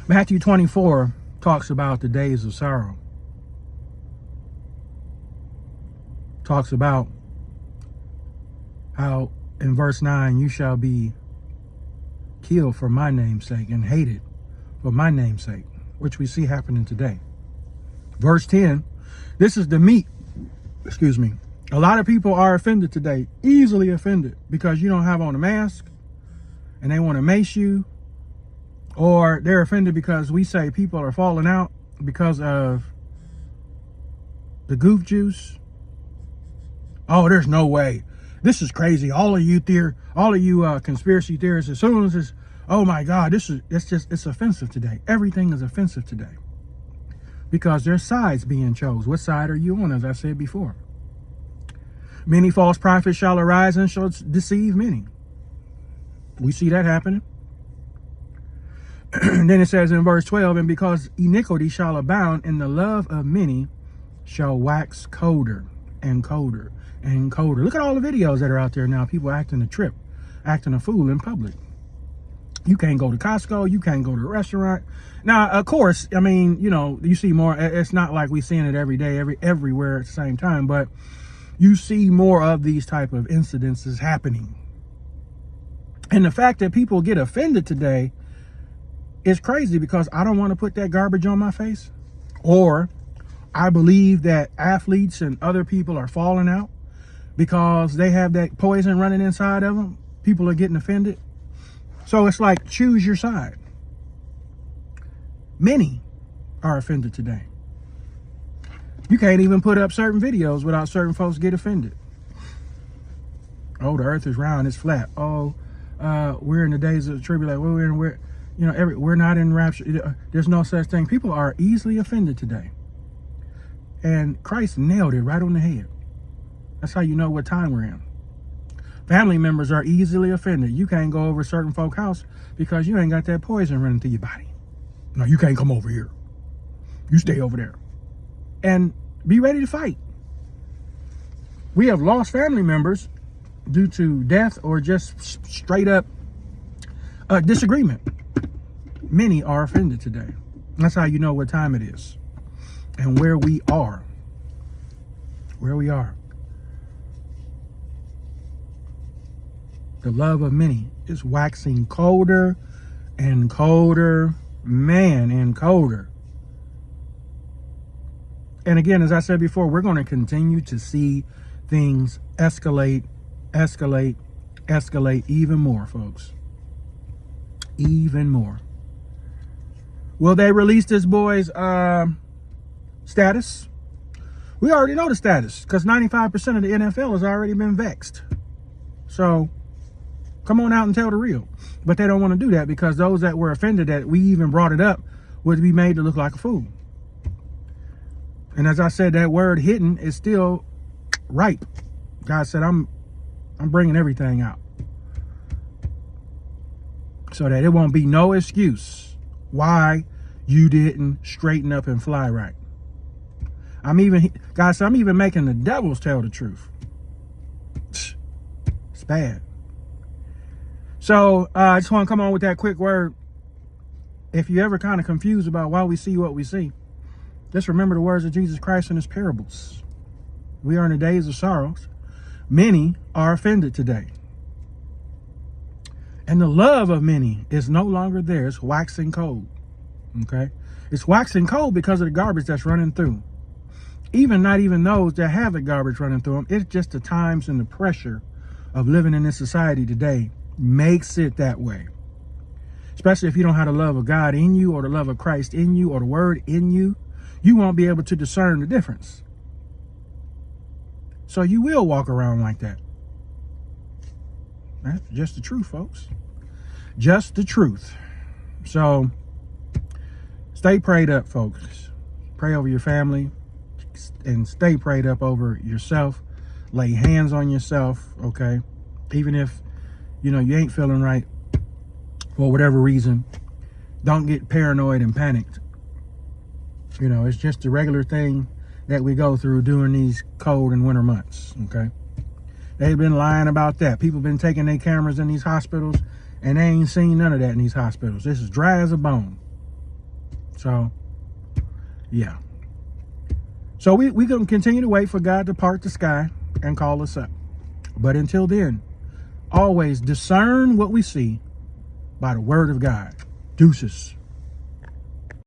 Matthew 24 talks about the days of sorrow. Talks about how in verse 9, you shall be killed for my name's sake and hated for my name's sake, which we see happening today. Verse 10, this is the meat. Excuse me. A lot of people are offended today, easily offended, because you don't have on a mask and they want to mace you, or they're offended because we say people are falling out because of the goof juice. Oh, there's no way. This is crazy. All of you conspiracy theorists, as soon as it's, oh my God, it's offensive today. Everything is offensive today because there's sides being chose. What side are you on? As I said before, many false prophets shall arise and shall deceive many. We see that happening. And then it says in verse 12, and because iniquity shall abound, and the love of many shall wax colder and colder and colder. Look at all the videos that are out there now. People acting a trip, acting a fool in public. You can't go to Costco. You can't go to a restaurant. Now, of course, I mean, you know, you see more. It's not like we seeing it every day, everywhere at the same time, but you see more of these type of incidences happening. And the fact that people get offended today is crazy, because I don't want to put that garbage on my face. Or I believe that athletes and other people are falling out because they have that poison running inside of them. People are getting offended. So it's like, choose your side. Many are offended today. You can't even put up certain videos without certain folks get offended. Oh, the earth is round, it's flat. Oh, we're in the days of tribulation. We're not in rapture. There's no such thing. People are easily offended today. And Christ nailed it right on the head. That's how you know what time we're in. Family members are easily offended. You can't go over a certain folk house because you ain't got that poison running through your body. No, you can't come over here. You stay over there. And be ready to fight. We have lost family members due to death or just straight up disagreement. Many are offended today. That's how you know what time it is and where we are. Where we are. The love of many is waxing colder and colder, man, and colder. And again, as I said before, we're going to continue to see things escalate even more, folks. Even more. Will they release this boy's status? We already know the status, because 95% of the NFL has already been vexed. So come on out and tell the real. But they don't want to do that because those that were offended that we even brought it up would be made to look like a fool. And as I said, that word hidden is still ripe. God said, I'm bringing everything out, so that it won't be no excuse why you didn't straighten up and fly right. God said, I'm even making the devils tell the truth. It's bad. So I just want to come on with that quick word. If you're ever kind of confused about why we see what we see, just remember the words of Jesus Christ in his parables. We are in the days of sorrows. Many are offended today. And the love of many is no longer there. It's waxing cold. Okay? It's waxing cold because of the garbage that's running through. Not even those that have the garbage running through them. It's just the times and the pressure of living in this society today makes it that way. Especially if you don't have the love of God in you, or the love of Christ in you, or the word in you, you won't be able to discern the difference. So you will walk around like that. That's just the truth, folks. Just the truth. So stay prayed up, folks. Pray over your family and stay prayed up over yourself. Lay hands on yourself, okay? Even if, you ain't feeling right for whatever reason, don't get paranoid and panicked. It's just a regular thing that we go through during these cold and winter months, okay? They've been lying about that. People been taking their cameras in these hospitals, and they ain't seen none of that in these hospitals. This is dry as a bone. So, yeah. So we going to continue to wait for God to part the sky and call us up. But until then, always discern what we see by the word of God. Deuces.